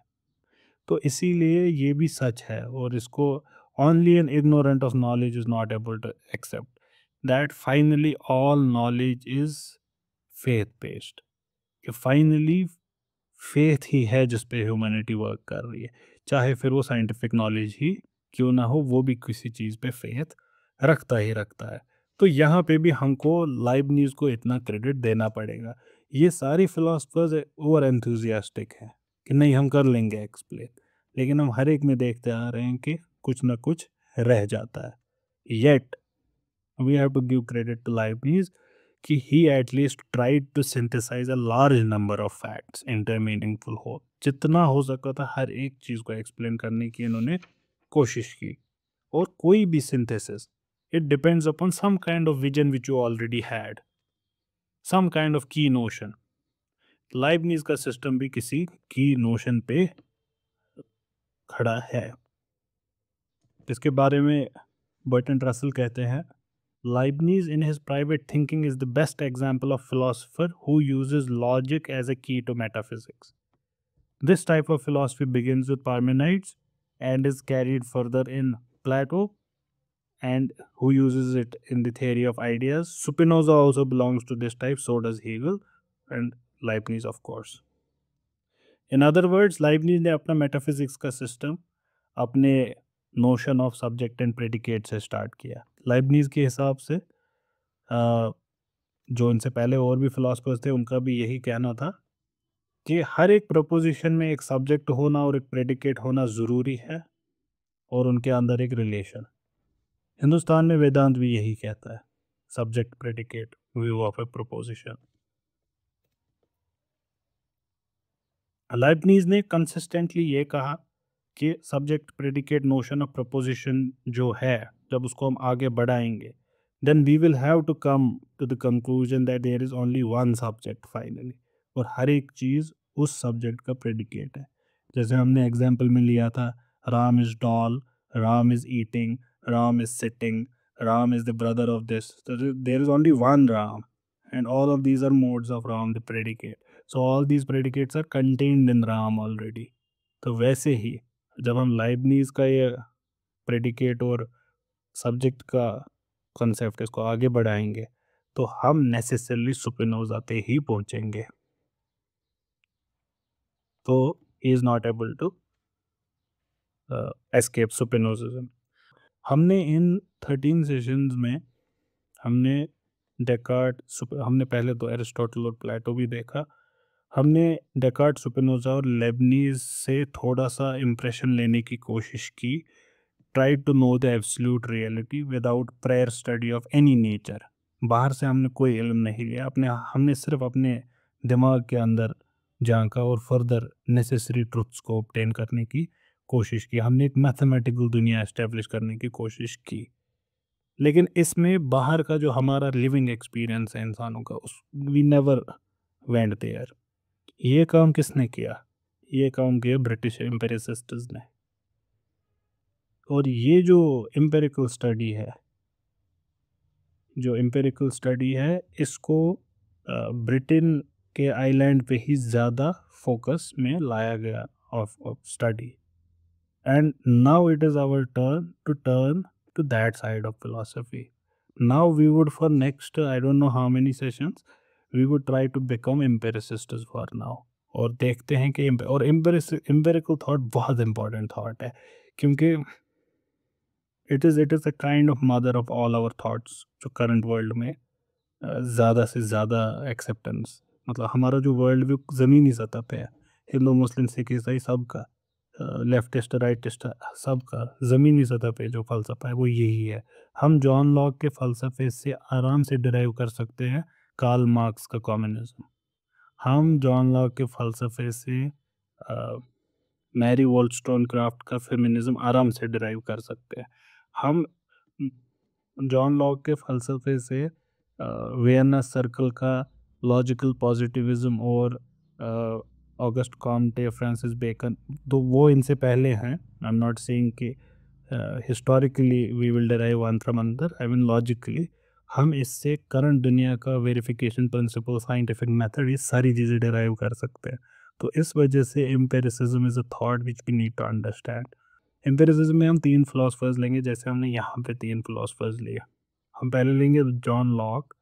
तो इसीलिए ये भी सच है, और इसको only an ignorant of knowledge is not able to accept that finally all knowledge is faith based. कि फाइनली फेथ ही है जिस पे ह्यूमैनिटी वर्क कर रही है, चाहे फिर वो साइंटिफिक नॉलेज ही क्यों ना हो, वो भी किसी चीज़ पे फेथ रखता ही रखता है। तो यहाँ पे भी हमको लाइबनिज को इतना क्रेडिट देना पड़ेगा। ये सारी फिलोसफर्स ओवर एंथुजियास्टिक हैं कि नहीं हम कर लेंगे एक्सप्लेन, लेकिन हम हर एक में देखते आ रहे हैं कि कुछ ना कुछ रह जाता है। Yet we have to give credit to Leibniz कि he at least tried to synthesise a large number of facts inter meaningful हो। जितना हो सका था हर एक चीज़ को एक्सप्लेन करने की इन्होंने कोशिश की। और कोई भी synthesis, it depends upon some kind of vision which you already had, some kind of key notion. Leibniz का सिस्टम भी किसी की नोशन पे खड़ा है। इसके बारे में बर्टन रसल कहते हैं, Leibniz in his private thinking is the best example of philosopher who uses logic as a key to metaphysics. This type of philosophy begins with Parmenides and is carried further in Plato, and who uses it in the theory of ideas. Spinoza also belongs to this type, so does Hegel and Leibniz of course. In other words, Leibniz ने अपना metaphysics का system अपने notion of subject and predicate से start किया। Leibniz के हिसाब से जो इनसे पहले और भी फिलोसफर्स थे उनका भी यही कहना था कि हर एक प्रपोजिशन में एक सब्जेक्ट होना और एक प्रेडिकेट होना ज़रूरी है, और उनके अंदर एक रिलेशन। हिंदुस्तान में वेदांत भी यही कहता है, subject predicate view of a proposition. Leibniz ने कंसिस्टेंटली ये कहा कि subject predicate notion of proposition जो है, जब उसको हम आगे बढ़ाएंगे, then we will have to come to the conclusion that there is only one subject finally, और हर एक चीज़ उस सब्जेक्ट का प्रेडिकेट है। जैसे हमने एग्जाम्पल में लिया था, Ram is doll, Ram is eating, Ram is sitting, Ram is the brother of this, there is only one Ram, and all of these are modes of Ram, the predicate. So all these predicates are contained in Ram already. तो वैसे ही जब हम Leibniz का ये predicate और subject का concept इसको आगे बढ़ाएंगे, तो हम नेसेसरली सुपिनोजा पे ही पहुंचेंगे। तो he is not able to escape Spinozism. हमने इन 13 सेशंस में हमने हमने पहले तो एरिस्टोटल और प्लेटो भी देखा। हमने डेकार्ट, स्पिनोजा और लेबनीज से थोड़ा सा इम्प्रेशन लेने की कोशिश की। Try to know the absolute reality without prior study of any nature. बाहर से हमने कोई इल्म नहीं लिया, हमने सिर्फ अपने दिमाग के अंदर झांका और फर्दर नेसेसरी ट्रुथ्स को ऑब्टेन करने की कोशिश की। हमने एक मैथमेटिकल दुनिया एस्टेब्लिश करने की कोशिश की। लेकिन इसमें बाहर का जो हमारा लिविंग एक्सपीरियंस है इंसानों का, उस वी नेवर वेंट देयर। ये काम किसने किया? ये काम किया ब्रिटिश एम्पेरिसिस्ट्स ने। और ये जो एम्पेरिकल स्टडी है, इसको ब्रिटेन के आइलैंड पे ही ज़्यादा फोकस में लाया गया of study. And now it is our turn to that side of philosophy. Now we would, for next I don't know how many sessions, we would try to become empiricists for now। और देखते हैं कि और empirical thought बहुत important thought है, क्योंकि it is a kind of mother of all our thoughts जो current world में ज़्यादा से ज़्यादा acceptance, मतलब हमारा जो वर्ल्ड व्यू ज़मीनी सतह पे है, हिंदू मुस्लिम सिख ईसाई सबका, लेफ्टिस्ट राइटिस्ट सबका ज़मीनी सतह पे जो फ़लसफ़ा है वो यही है। हम जॉन लॉक के फ़लसफ़े से आराम से डिराइव कर सकते हैं कार्ल मार्क्स का कम्युनिज़्म। हम जॉन लॉक के फ़लसफ़े से मैरी वोल्स्टोनक्राफ्ट का फेमिनिज़्म आराम से डिराइव कर सकते हैं। हम जॉन लॉक के फ़लसफ़े से वियना सर्कल का लॉजिकल पॉजिटिविज़्म और ऑगस्ट कॉम्टे, फ्रांसिस बेकन, तो वो इनसे पहले हैं। आई एम नॉट सेइंग कि historically we will derive one from another, I mean logically हम इससे करंट दुनिया का वेरिफिकेशन प्रिंसिपल, साइंटिफिक मेथड, ये सारी चीज़ें डिराइव कर सकते हैं। तो इस वजह से empiricism is a thought which we need to understand. Empiricism में हम 3 फिलोसफर्स लेंगे, जैसे हमने यहाँ पे 3 फिलोसफर्स लिए। हम पहले लेंगे जॉन लॉक,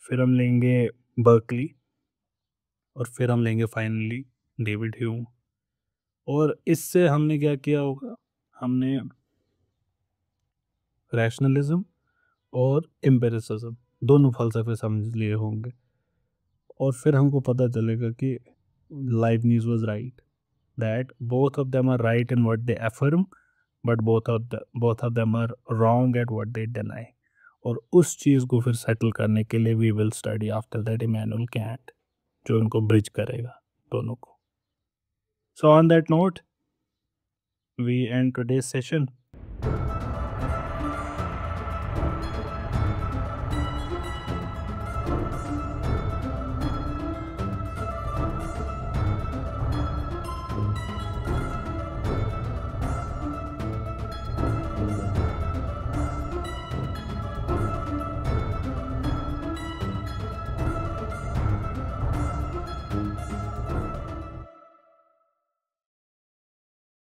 फिर हम लेंगे बर्कली, और फिर हम लेंगे फाइनली डेविड ह्यूम। और इससे हमने क्या किया होगा, हमने रैशनलिज्म और एम्पिरिसिज्म दोनों फलसफे समझ लिए होंगे, और फिर हमको पता चलेगा कि Leibniz was right, that both of them are right in what they affirm, but both of them are wrong at what they deny. और उस चीज़ को फिर सेटल करने के लिए we will study after that Immanuel Kant, जो उनको ब्रिज करेगा दोनों को। So on that note, we end today's session.